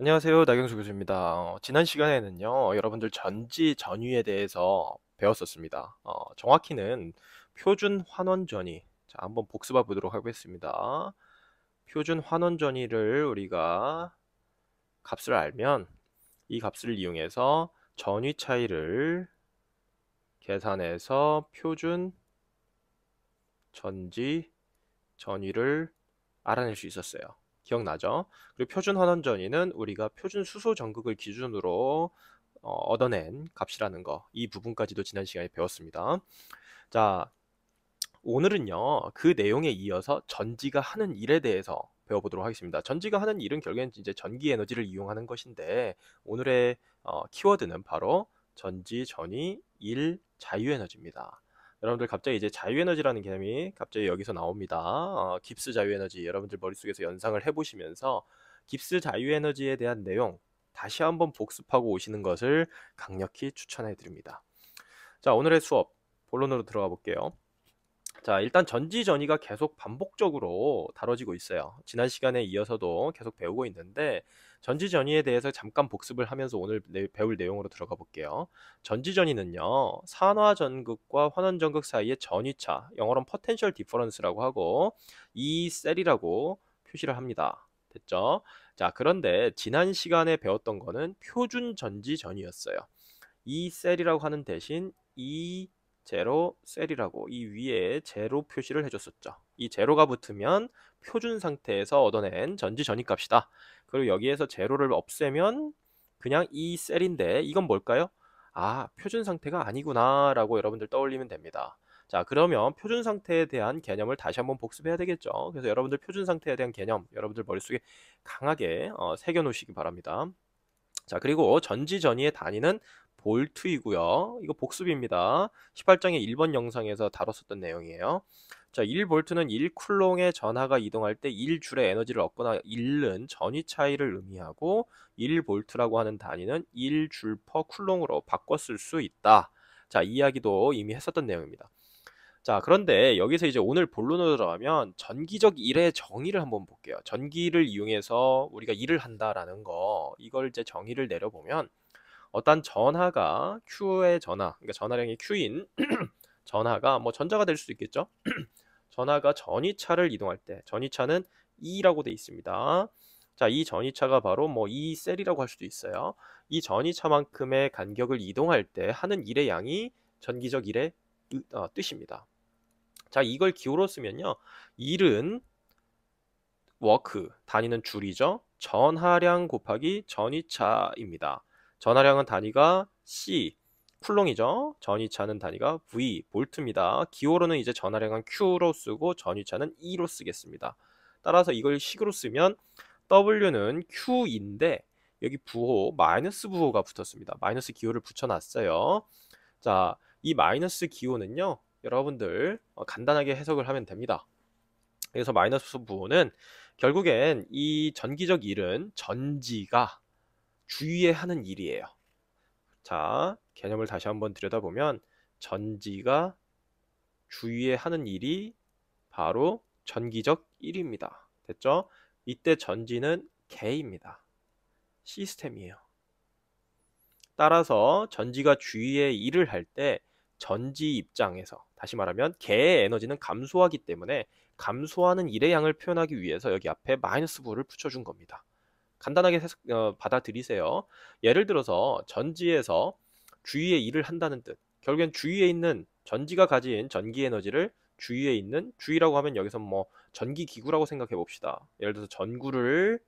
안녕하세요. 나경수 교수입니다. 지난 시간에는요, 여러분들 전지 전위에 대해서 배웠었습니다. 정확히는 표준 환원 전위. 자, 한번 복습해 보도록 하겠습니다. 표준 환원 전위를 우리가 값을 알면 이 값을 이용해서 전위 차이를 계산해서 표준 전지 전위를 알아낼 수 있었어요. 기억나죠? 그리고 표준 환원 전위는 우리가 표준 수소 전극을 기준으로 얻어낸 값이라는 거, 이 부분까지도 지난 시간에 배웠습니다. 자, 오늘은요, 그 내용에 이어서 전지가 하는 일에 대해서 배워보도록 하겠습니다. 전지가 하는 일은 결국엔 이제 전기 에너지를 이용하는 것인데, 오늘의 키워드는 바로 전지, 전위, 일, 자유에너지입니다. 여러분들 갑자기 이제 자유에너지라는 개념이 갑자기 여기서 나옵니다. 깁스 자유에너지 여러분들 머릿속에서 연상을 해보시면서 깁스 자유에너지에 대한 내용 다시 한번 복습하고 오시는 것을 강력히 추천해 드립니다. 자, 오늘의 수업 본론으로 들어가 볼게요. 자, 일단 전지 전이가 계속 반복적으로 다뤄지고 있어요. 지난 시간에 이어서도 계속 배우고 있는데 전지 전이에 대해서 잠깐 복습을 하면서 오늘 배울 내용으로 들어가 볼게요. 전지 전이는요, 산화 전극과 환원 전극 사이의 전위차, 영어로는 potential difference라고 하고 이 셀이라고 표시를 합니다. 됐죠? 자, 그런데 지난 시간에 배웠던 거는 표준 전지 전이였어요. 이 셀이라고 하는 대신 이 제로 셀이라고 이 위에 제로 표시를 해줬었죠. 이 제로가 붙으면 표준 상태에서 얻어낸 전지 전입값이다. 그리고 여기에서 제로를 없애면 그냥 이 셀인데 이건 뭘까요? 아, 표준 상태가 아니구나 라고 여러분들 떠올리면 됩니다. 자, 그러면 표준 상태에 대한 개념을 다시 한번 복습해야 되겠죠. 그래서 여러분들 표준 상태에 대한 개념 여러분들 머릿속에 강하게 새겨 놓으시기 바랍니다. 자, 그리고 전지 전이의 단위는 볼트이고요. 이거 복습입니다. 18장의 1번 영상에서 다뤘었던 내용이에요. 자, 1볼트는 1쿨롱의 전하가 이동할 때 1줄의 에너지를 얻거나 잃는 전위 차이를 의미하고 1볼트라고 하는 단위는 1줄 퍼 쿨롱으로 바꿔 쓸 수 있다. 자, 이 이야기도 이미 했었던 내용입니다. 자, 그런데 여기서 이제 오늘 본론으로 들어가면 전기적 일의 정의를 한번 볼게요. 전기를 이용해서 우리가 일을 한다라는 거, 이걸 이제 정의를 내려보면 어떤 전하가 Q의 전하, 그러니까 전하량이 Q인 전하가 뭐 전자가 될 수도 있겠죠. 전하가 전위차를 이동할 때 전위차는 E라고 돼 있습니다. 자, 이 전위차가 바로 뭐 E 셀이라고 할 수도 있어요. 이 전위차만큼의 간격을 이동할 때 하는 일의 양이 전기적 일의 뜻입니다. 자, 이걸 기호로 쓰면요. 일은 워크, 단위는 줄이죠. 전하량 곱하기 전위차입니다. 전하량은 단위가 C, 쿨롱이죠. 전위차는 단위가 V, 볼트입니다. 기호로는 이제 전하량은 Q로 쓰고 전위차는 E로 쓰겠습니다. 따라서 이걸 식으로 쓰면 W는 Q인데 여기 부호, 마이너스 부호가 붙었습니다. 마이너스 기호를 붙여놨어요. 자, 이 마이너스 기호는요, 여러분들 간단하게 해석을 하면 됩니다. 그래서 마이너스 부호는 결국엔 이 전기적 일은 전지가 주위에 하는 일이에요. 자, 개념을 다시 한번 들여다보면 전지가 주위에 하는 일이 바로 전기적 일입니다. 됐죠? 이때 전지는 개입니다. 시스템이에요. 따라서 전지가 주위에 일을 할 때 전지 입장에서 다시 말하면 개의 에너지는 감소하기 때문에 감소하는 일의 양을 표현하기 위해서 여기 앞에 마이너스 부를 붙여준 겁니다. 간단하게 받아들이세요. 예를 들어서 전지에서 주위에 일을 한다는 뜻. 결국엔 주위에 있는 전지가 가진 전기 에너지를 주위에 있는 주위라고 하면 여기서 뭐 전기 기구라고 생각해 봅시다. 예를 들어서 전구를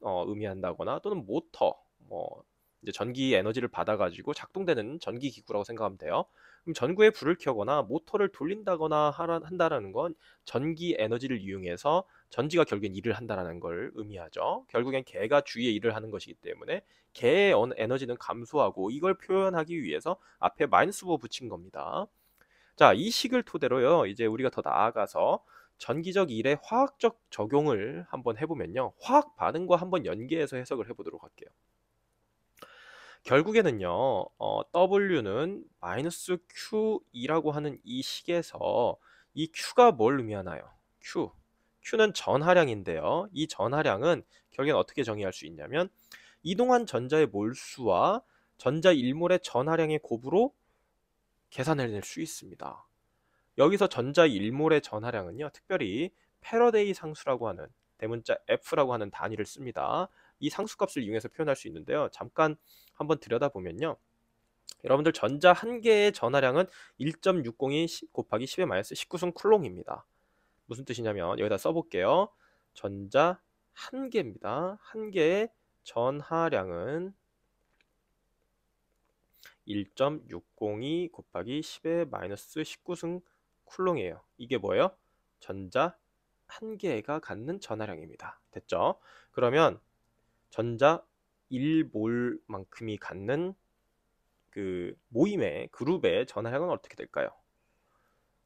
의미한다거나 또는 모터 뭐 이제 전기 에너지를 받아가지고 작동되는 전기 기구라고 생각하면 돼요. 그럼 전구에 불을 켜거나 모터를 돌린다거나 한다라는 건 전기 에너지를 이용해서 전지가 결국엔 일을 한다라는 걸 의미하죠. 결국엔 개가 주위에 일을 하는 것이기 때문에 개의 에너지는 감소하고 이걸 표현하기 위해서 앞에 마이너스 부 붙인 겁니다. 자, 이 식을 토대로요, 이제 우리가 더 나아가서 전기적 일의 화학적 적용을 한번 해보면요, 화학 반응과 한번 연계해서 해석을 해보도록 할게요. 결국에는요, W는 마이너스 Q2라고 하는 이 식에서 이 Q가 뭘 의미하나요? Q는 전하량인데요. 이 전하량은 결국엔 어떻게 정의할 수 있냐면 이동한 전자의 몰수와 전자 1몰의 전하량의 곱으로 계산해낼 수 있습니다. 여기서 전자 1몰의 전하량은요, 특별히 패러데이 상수라고 하는 대문자 F라고 하는 단위를 씁니다. 이 상수값을 이용해서 표현할 수 있는데요. 잠깐 한번 들여다보면요. 여러분들 전자 한 개의 전하량은 1.602 곱하기 10의 마이너스 19승 쿨롱입니다. 무슨 뜻이냐면 여기다 써볼게요. 전자 한 개입니다. 한 개의 전하량은 1.602 곱하기 10의 마이너스 19승 쿨롱이에요. 이게 뭐예요? 전자 한 개가 갖는 전하량입니다. 됐죠? 그러면 전자 1몰만큼이 갖는 그 모임의 그룹의 전하량은 어떻게 될까요?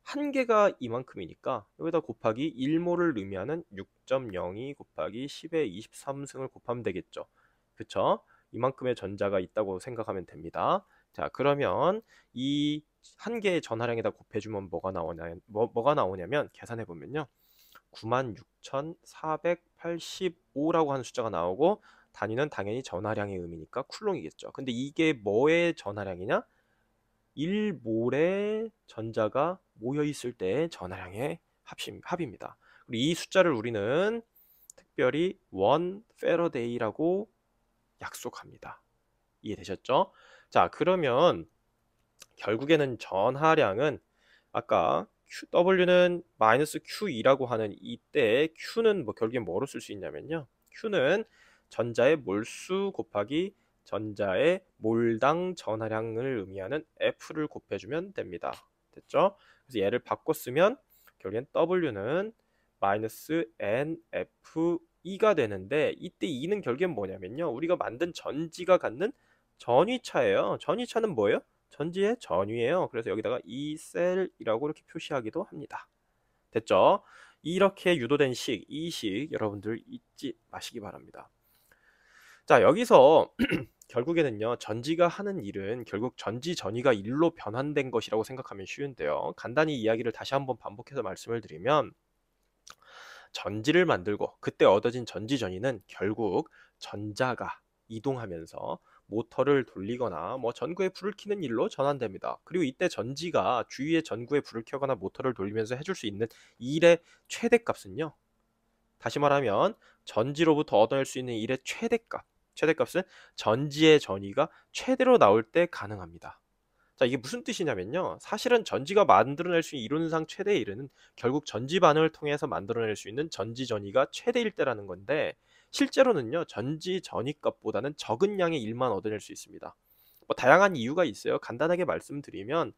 한 개가 이만큼이니까 여기다 곱하기 1몰을 의미하는 6.02 곱하기 10의 23승을 곱하면 되겠죠. 그쵸? 이만큼의 전자가 있다고 생각하면 됩니다. 자, 그러면 이 한 개의 전하량에다 곱해주면 뭐가 나오냐면 계산해보면요. 96,485라고 하는 숫자가 나오고 단위는 당연히 전하량의 의미니까 쿨롱이겠죠. 근데 이게 뭐의 전하량이냐? 1몰의 전자가 모여있을 때의 전하량의 합입니다. 그리고 이 숫자를 우리는 특별히 1 페러데이라고 약속합니다. 이해되셨죠? 자, 그러면 결국에는 전하량은 아까 W는 마이너스 Q2라고 하는 이때 Q는 결국엔 뭐로 쓸 수 있냐면요. Q는 전자의 몰수 곱하기 전자의 몰당 전하량을 의미하는 F를 곱해주면 됩니다. 됐죠? 그래서 얘를 바꿔 쓰면 결국엔 W는 마이너스 NF2가 되는데 이때 2는 결국엔 뭐냐면요. 우리가 만든 전지가 갖는 전위차예요. 전위차는 뭐예요? 전지의 전위예요. 그래서 여기다가 이 셀이라고 이렇게 표시하기도 합니다. 됐죠? 이렇게 유도된 식, 이 식 여러분들 잊지 마시기 바랍니다. 자, 여기서 결국에는요, 전지가 하는 일은 결국 전지 전위가 일로 변환된 것이라고 생각하면 쉬운데요. 간단히 이야기를 다시 한번 반복해서 말씀을 드리면 전지를 만들고 그때 얻어진 전지 전위는 결국 전자가 이동하면서 모터를 돌리거나 전구에 불을 켜는 일로 전환됩니다. 그리고 이때 전지가 주위의 전구에 불을 켜거나 모터를 돌리면서 해줄 수 있는 일의 최대값은요. 다시 말하면 전지로부터 얻어낼 수 있는 일의 최대값은 전지의 전위가 최대로 나올 때 가능합니다. 자, 이게 무슨 뜻이냐면요. 사실은 전지가 만들어낼 수 있는 이론상 최대의 일은 결국 전지 반응을 통해서 만들어낼 수 있는 전지 전위가 최대일 때라는 건데 실제로는요. 전지 전위값보다는 적은 양의 일만 얻어낼 수 있습니다. 다양한 이유가 있어요. 간단하게 말씀드리면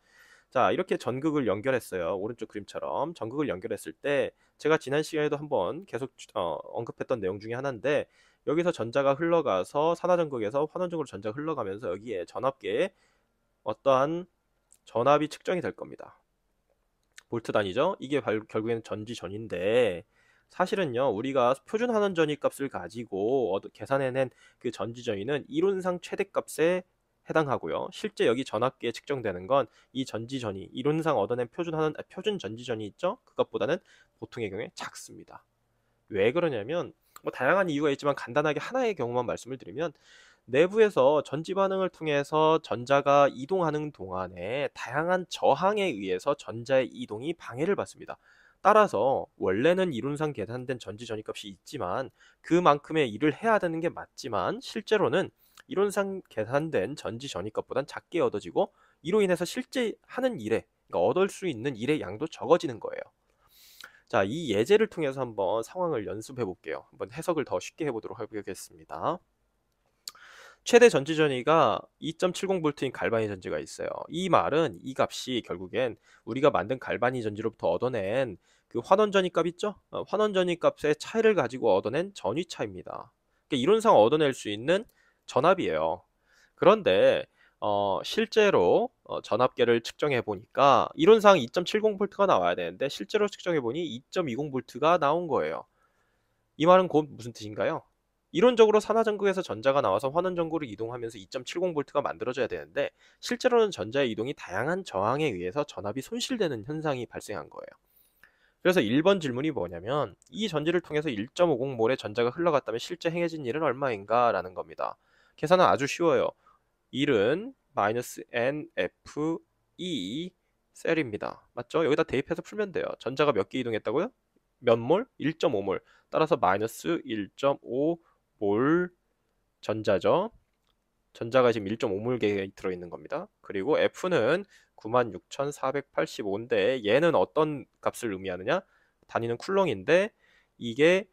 자, 이렇게 전극을 연결했어요. 오른쪽 그림처럼 전극을 연결했을 때 제가 지난 시간에도 한번 계속 언급했던 내용 중에 하나인데 여기서 전자가 흘러가서 산화전극에서 환원전극으로 전자가 흘러가면서 여기에 전압계에 어떠한 전압이 측정이 될 겁니다. 볼트 단위죠. 이게 결국에는 전지 전인데 사실은요 우리가 표준 환원전위 값을 가지고 계산해낸 그 전지 전위는 이론상 최대값에 해당하고요. 실제 여기 전압계에 측정되는 건 이 전지 전위 이론상 얻어낸 표준 전지 전위 있죠? 그것보다는 보통의 경우에 작습니다. 왜 그러냐면 다양한 이유가 있지만 간단하게 하나의 경우만 말씀을 드리면 내부에서 전지 반응을 통해서 전자가 이동하는 동안에 다양한 저항에 의해서 전자의 이동이 방해를 받습니다. 따라서 원래는 이론상 계산된 전지 전위값이 있지만 그만큼의 일을 해야 되는 게 맞지만 실제로는 이론상 계산된 전지 전위값보단 작게 얻어지고 이로 인해서 실제 하는 일에 그러니까 얻을 수 있는 일의 양도 적어지는 거예요. 자, 이 예제를 통해서 한번 상황을 연습해 볼게요. 한번 해석을 더 쉽게 해보도록 하겠습니다. 최대 전지 전위가 2.70V인 갈바니 전지가 있어요. 이 말은 이 값이 결국엔 우리가 만든 갈바니 전지로부터 얻어낸 그 환원 전위 값 있죠? 환원 전위 값의 차이를 가지고 얻어낸 전위 차입니다. 그러니까 이론상 얻어낼 수 있는 전압이에요. 그런데 실제로 전압계를 측정해 보니까 이론상 2.70V가 나와야 되는데 실제로 측정해 보니 2.20V가 나온 거예요. 이 말은 곧 무슨 뜻인가요? 이론적으로 산화전극에서 전자가 나와서 환원전구로 이동하면서 2.70V가 만들어져야 되는데 실제로는 전자의 이동이 다양한 저항에 의해서 전압이 손실되는 현상이 발생한 거예요. 그래서 1번 질문이 뭐냐면 이 전지를 통해서 1.50몰의 전자가 흘러갔다면 실제 행해진 일은 얼마인가 라는 겁니다. 계산은 아주 쉬워요. 1은 마이너스 NFE 셀입니다. 맞죠? 여기다 대입해서 풀면 돼요. 전자가 몇 개 이동했다고요? 몇 몰? 1.5몰. 따라서 마이너스 1.5몰 전자죠. 전자가 지금 1.5몰 들어있는 겁니다. 그리고 F는 96,485인데 얘는 어떤 값을 의미하느냐? 단위는 쿨롱인데 이게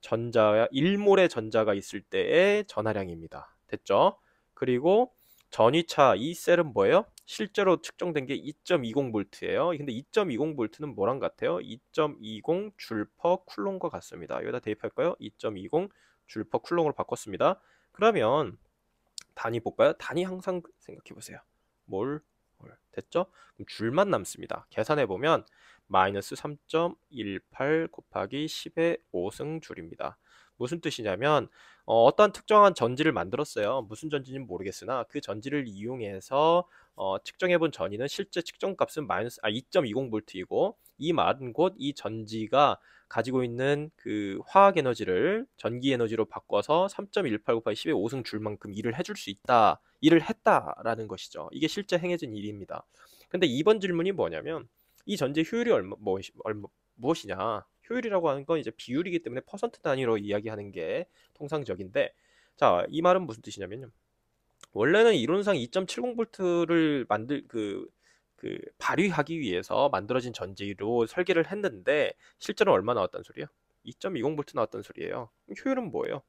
전자야 1몰의 전자가 있을 때의 전하량입니다. 됐죠? 그리고 전위차 이 셀은 뭐예요? 실제로 측정된 게 2.20V예요. 근데 2.20V는 뭐랑 같아요? 2.20 줄 퍼 쿨롱과 같습니다. 여기다 대입할까요? 2.20 줄 퍼 쿨롱으로 바꿨습니다. 그러면 단위 볼까요? 단위 항상 생각해 보세요. 몰, 됐죠? 그럼 줄만 남습니다. 계산해 보면 마이너스 3.18 곱하기 10의 5승 줄입니다. 무슨 뜻이냐면 어떤 특정한 전지를 만들었어요. 무슨 전지는 모르겠으나 그 전지를 이용해서 측정해 본 전위는 실제 측정값은 2.20V이고 이 말은 곧 이 전지가 가지고 있는 그 화학 에너지를 전기 에너지로 바꿔서 3.18 곱하기 10의 5승 줄만큼 일을 해줄 수 있다. 일을 했다라는 것이죠. 이게 실제 행해진 일입니다. 근데 2번 질문이 뭐냐면 이 전지의 효율이 무엇이냐? 효율이라고 하는 건 이제 비율이기 때문에 퍼센트 단위로 이야기하는 게 통상적인데 자, 이 말은 무슨 뜻이냐면요. 원래는 이론상 2.70V를 발휘하기 위해서 만들어진 전지로 설계를 했는데 실제로 얼마 나왔단 소리예요? 2.20V 나왔단 소리예요. 효율은 뭐예요?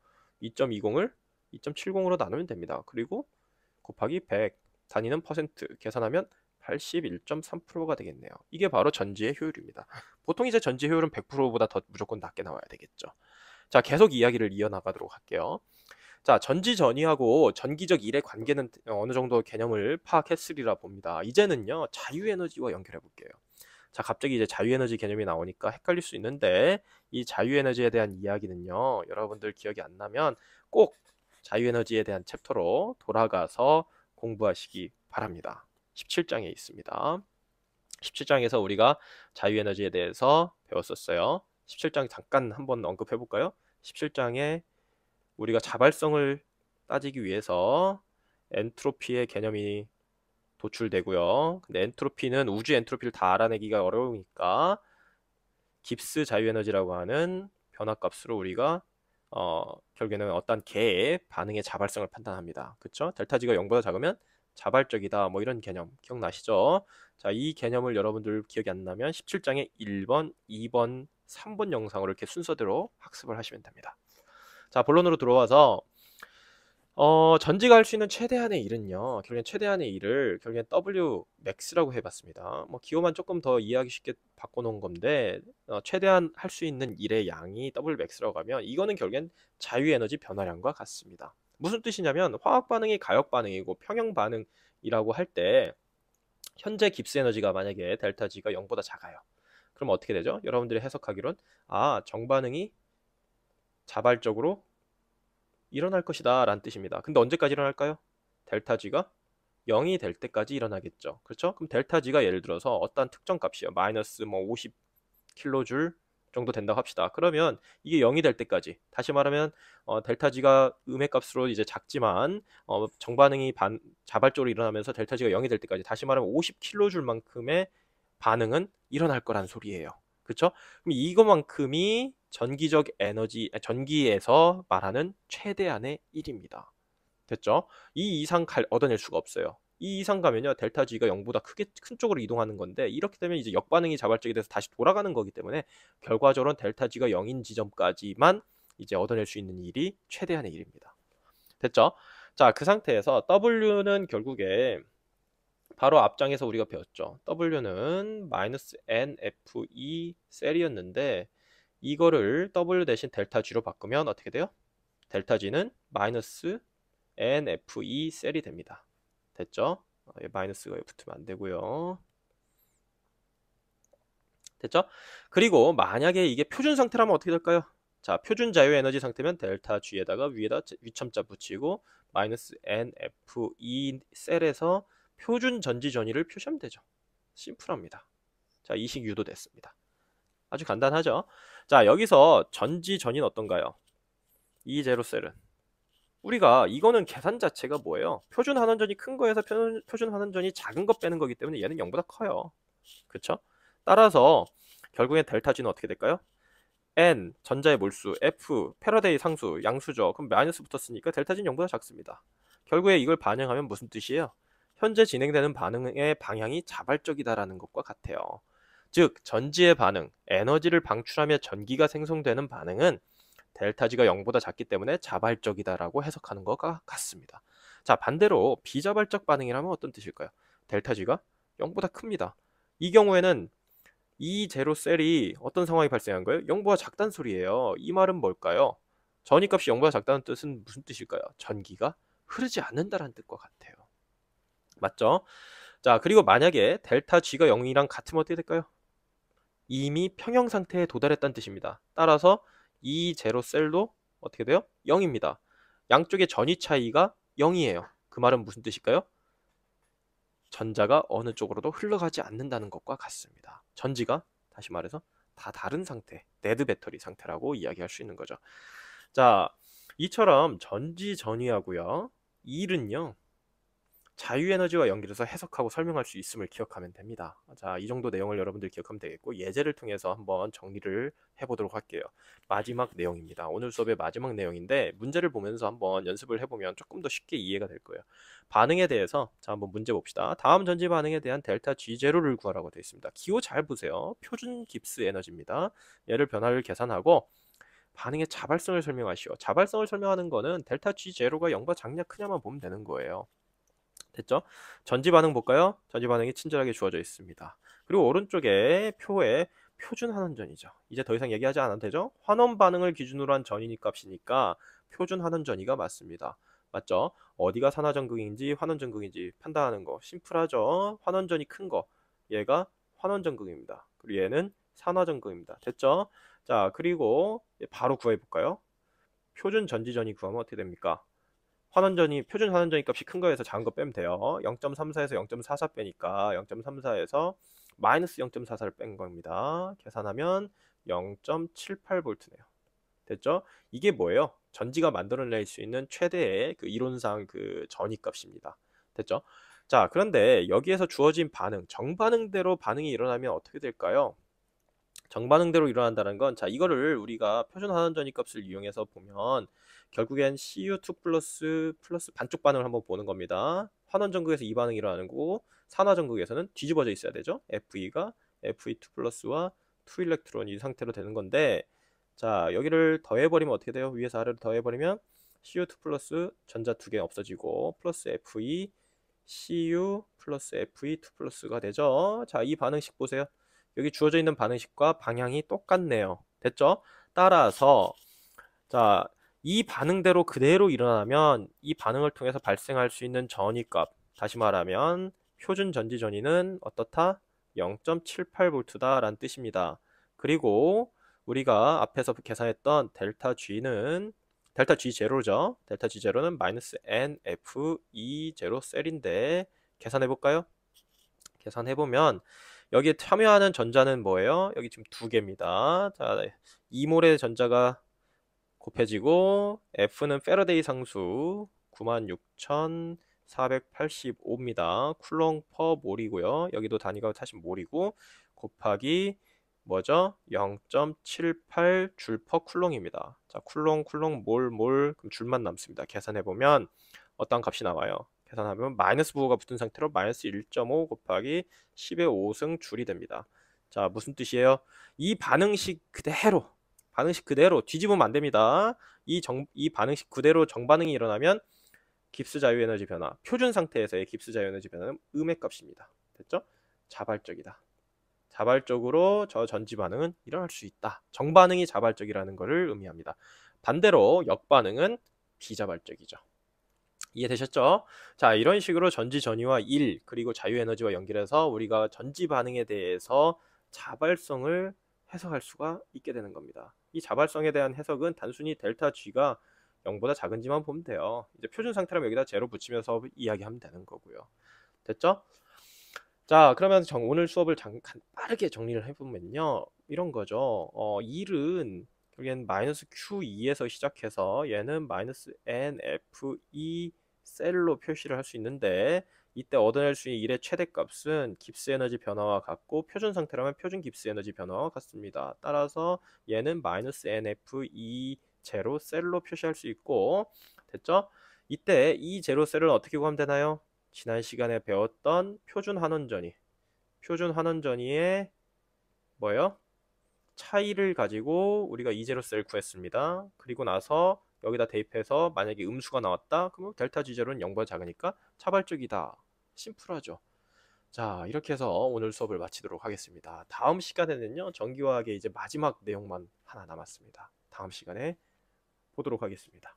2.20을 2.70으로 나누면 됩니다. 그리고 곱하기 100 단위는 퍼센트 계산하면 81.3%가 되겠네요. 이게 바로 전지의 효율입니다. 보통 이제 전지 효율은 100%보다 더 무조건 낮게 나와야 되겠죠. 자, 계속 이야기를 이어나가도록 할게요. 자, 전지 전위하고 전기적 일의 관계는 어느 정도 개념을 파악했으리라 봅니다. 이제는요, 자유에너지와 연결해 볼게요. 자, 갑자기 이제 자유에너지 개념이 나오니까 헷갈릴 수 있는데 이 자유에너지에 대한 이야기는요, 여러분들 기억이 안 나면 꼭 자유에너지에 대한 챕터로 돌아가서 공부하시기 바랍니다. 17장에 있습니다. 17장에서 우리가 자유에너지에 대해서 배웠었어요. 17장 잠깐 한번 언급해 볼까요? 17장에 우리가 자발성을 따지기 위해서 엔트로피의 개념이 도출되고요. 근데 엔트로피는 우주 엔트로피를 다 알아내기가 어려우니까 깁스 자유에너지라고 하는 변화값으로 우리가 결국에는 어떤 개의 반응의 자발성을 판단합니다. 그쵸? 델타 G가 0보다 작으면 자발적이다. 뭐 이런 개념 기억나시죠? 자, 이 개념을 여러분들 기억이 안 나면 17장에 1번, 2번, 3번 영상으로 이렇게 순서대로 학습을 하시면 됩니다. 자, 본론으로 들어와서 전지가 할 수 있는 최대한의 일은요. 결국엔 최대한의 일을 결국엔 W max라고 해봤습니다. 뭐 기호만 조금 더 이해하기 쉽게 바꿔놓은 건데 최대한 할 수 있는 일의 양이 W max라고 하면 이거는 결국엔 자유에너지 변화량과 같습니다. 무슨 뜻이냐면 화학 반응이 가역 반응이고 평형 반응이라고 할 때 현재 깁스 에너지가 만약에 델타 G가 0보다 작아요. 그럼 어떻게 되죠? 여러분들이 해석하기론 정반응이 자발적으로 일어날 것이다 라는 뜻입니다. 근데 언제까지 일어날까요? 델타 G가 0이 될 때까지 일어나겠죠. 그렇죠? 그럼 델타 G가 예를 들어서 어떤 특정 값이요. 마이너스 50kJ 정도 된다고 합시다. 그러면 이게 0이 될 때까지 다시 말하면 델타 G가 음의 값으로 이제 작지만 정반응이 자발적으로 일어나면서 델타 G가 0이 될 때까지 다시 말하면 50kJ만큼의 반응은 일어날 거란 소리예요. 그렇죠? 그럼 이것만큼이 전기적 에너지, 전기에서 말하는 최대한의 1입니다. 됐죠? 이 이상 얻어낼 수가 없어요. 이 이상 가면요, 델타 G가 0보다 큰 쪽으로 이동하는 건데, 이렇게 되면 이제 역반응이 자발적이 돼서 다시 돌아가는 거기 때문에, 결과적으로는 델타 G가 0인 지점까지만 이제 얻어낼 수 있는 일이 최대한의 1입니다. 됐죠? 자, 그 상태에서 W는 결국에 바로 앞장에서 우리가 배웠죠. W는 -NFE 셀이었는데 이거를 W 대신 델타 G로 바꾸면 어떻게 돼요? 델타 G는 -NFE 셀이 됩니다. 됐죠? 마이너스가 붙으면 안 되고요. 됐죠? 그리고 만약에 이게 표준 상태라면 어떻게 될까요? 자, 표준 자유 에너지 상태면 델타 G에다가 위에다 위첨자 붙이고 -NFE 셀에서 표준 전지 전위를 표시하면 되죠. 심플합니다. 자, 이식 유도됐습니다. 아주 간단하죠. 자, 여기서 전지 전이는 어떤가요? 이 제로셀은 우리가 이거는 계산 자체가 뭐예요? 표준 환원전이 큰 거에서 표준 환원전이 작은 거 빼는 거기 때문에 얘는 0보다 커요. 그쵸? 따라서 결국엔 델타 G는 어떻게 될까요? N 전자의 몰수, F 패러데이 상수, 양수죠. 그럼 마이너스 붙었으니까 델타 G는 0보다 작습니다. 결국에 이걸 반영하면 무슨 뜻이에요? 현재 진행되는 반응의 방향이 자발적이다라는 것과 같아요. 즉 전지의 반응, 에너지를 방출하며 전기가 생성되는 반응은 델타 G가 0보다 작기 때문에 자발적이다라고 해석하는 것과 같습니다. 자, 반대로 비자발적 반응이라면 어떤 뜻일까요? 델타 G가 0보다 큽니다. 이 경우에는 이 제로 셀이 어떤 상황이 발생한 거예요? 0보다 작다는 소리예요. 이 말은 뭘까요? 전위값이 0보다 작다는 뜻은 무슨 뜻일까요? 전기가 흐르지 않는다라는 뜻과 같아요. 맞죠? 자, 그리고 만약에 델타 G가 0이랑 같으면 어떻게 될까요? 이미 평형 상태에 도달했다는 뜻입니다. 따라서 이 제로 셀도 어떻게 돼요? 0입니다. 양쪽의 전위 차이가 0이에요. 그 말은 무슨 뜻일까요? 전자가 어느 쪽으로도 흘러가지 않는다는 것과 같습니다. 전지가 다시 말해서 다 다른 상태, 데드 배터리 상태라고 이야기할 수 있는 거죠. 자, 이처럼 전지 전위하고요. 일은요. 자유에너지와 연결해서 해석하고 설명할 수 있음을 기억하면 됩니다. 자, 이 정도 내용을 여러분들 기억하면 되겠고 예제를 통해서 한번 정리를 해보도록 할게요. 마지막 내용입니다. 오늘 수업의 마지막 내용인데 문제를 보면서 한번 연습을 해보면 조금 더 쉽게 이해가 될 거예요. 반응에 대해서 자 한번 문제 봅시다. 다음 전지 반응에 대한 델타 G0를 구하라고 되어 있습니다. 기호 잘 보세요. 표준 깁스 에너지입니다. 얘를 변화를 계산하고 반응의 자발성을 설명하시오. 자발성을 설명하는 거는 델타 G0가 0과 작냐 크냐만 보면 되는 거예요. 됐죠? 전지 반응 볼까요? 전지 반응이 친절하게 주어져 있습니다. 그리고 오른쪽에 표에 표준 환원전이죠. 이제 더 이상 얘기하지 않아도 되죠? 환원 반응을 기준으로 한 전이니 값이니까 표준 환원전이가 맞습니다. 맞죠? 어디가 산화전극인지 환원전극인지 판단하는 거 심플하죠? 환원전이 큰 거 얘가 환원전극입니다. 그리고 얘는 산화전극입니다. 됐죠? 자, 그리고 바로 구해 볼까요? 표준 전지전이 구하면 어떻게 됩니까? 환원전이 표준 환원전이 값이 큰 거에서 작은 거 빼면 돼요. 0.34에서 0.44 빼니까 0.34에서 마이너스 0.44를 뺀 겁니다. 계산하면 0.78V네요. 됐죠? 이게 뭐예요? 전지가 만들어낼 수 있는 최대의 그 이론상 그 전위 값입니다. 됐죠? 자, 그런데 여기에서 주어진 반응, 정반응대로 반응이 일어나면 어떻게 될까요? 정반응대로 일어난다는 건, 자, 이거를 우리가 표준 환원전위 값을 이용해서 보면 결국엔 CU2 플러스 반쪽 반응을 한번 보는 겁니다. 환원전극에서 이 반응이 일어나는 거고 산화전극에서는 뒤집어져 있어야 되죠. FE가 FE2 플러스와 2 일렉트론 이 상태로 되는 건데, 자, 여기를 더해버리면 어떻게 돼요? 위에서 아래로 더해버리면 CU2 플러스 전자 두 개 없어지고 플러스 FE CU 플러스 FE2 플러스가 되죠. 자, 이 반응식 보세요. 여기 주어져 있는 반응식과 방향이 똑같네요. 됐죠? 따라서 자, 이 반응대로 그대로 일어나면 이 반응을 통해서 발생할 수 있는 전위값, 다시 말하면 표준 전지 전위는 어떻다? 0.78V다 라는 뜻입니다. 그리고 우리가 앞에서 계산했던 델타 G는 델타 G0죠. 델타 G0는 마이너스 NF20 셀인데 계산해 볼까요? 계산해 보면 여기에 참여하는 전자는 뭐예요? 여기 지금 두 개입니다. 자, 2몰의 전자가 곱해지고 F는 패러데이 상수 96,485입니다. 쿨롱 퍼 몰이고요. 여기도 단위가 사실 몰이고 곱하기 뭐죠? 0.78 줄 퍼 쿨롱입니다. 자, 쿨롱 몰 그럼 줄만 남습니다. 계산해 보면 어떤 값이 나와요? 계산하면 마이너스 부호가 붙은 상태로 마이너스 1.5 곱하기 10의 5승 줄이 됩니다. 자, 무슨 뜻이에요? 이 반응식 그대로 뒤집으면 안 됩니다. 이 반응식 그대로 정반응이 일어나면 깁스 자유에너지 변화, 표준 상태에서의 깁스 자유에너지 변화는 음의 값입니다. 됐죠? 자발적이다. 자발적으로 저 전지 반응은 일어날 수 있다. 정반응이 자발적이라는 것을 의미합니다. 반대로 역반응은 비자발적이죠. 이해되셨죠? 자, 이런 식으로 전지 전위와 일 그리고 자유에너지와 연결해서 우리가 전지 반응에 대해서 자발성을 해석할 수가 있게 되는 겁니다. 이 자발성에 대한 해석은 단순히 델타 G가 0보다 작은지만 보면 돼요. 이제 표준 상태라면 여기다 제로 붙이면서 이야기하면 되는 거고요. 됐죠? 자, 그러면 오늘 수업을 잠깐 빠르게 정리를 해보면요. 이런 거죠. 1은 결국엔 마이너스 Q2에서 시작해서 얘는 마이너스 NFE 셀로 표시를 할 수 있는데 이때 얻어낼 수 있는 1의 최대값은 깁스 에너지 변화와 같고 표준 상태라면 표준 깁스 에너지 변화와 같습니다. 따라서 얘는 마이너스 NFE 제로 셀로 표시할 수 있고 됐죠? 이때 이 제로 셀을 어떻게 구하면 되나요? 지난 시간에 배웠던 표준 환원전이의 뭐예요? 차이를 가지고 우리가 이제로셀 구했습니다. 그리고 나서 여기다 대입해서 만약에 음수가 나왔다. 그러면 델타 G제로는 0보다 작으니까 차발적이다. 심플하죠. 자, 이렇게 해서 오늘 수업을 마치도록 하겠습니다. 다음 시간에는요. 전기화학의 이제 마지막 내용만 하나 남았습니다. 다음 시간에 보도록 하겠습니다.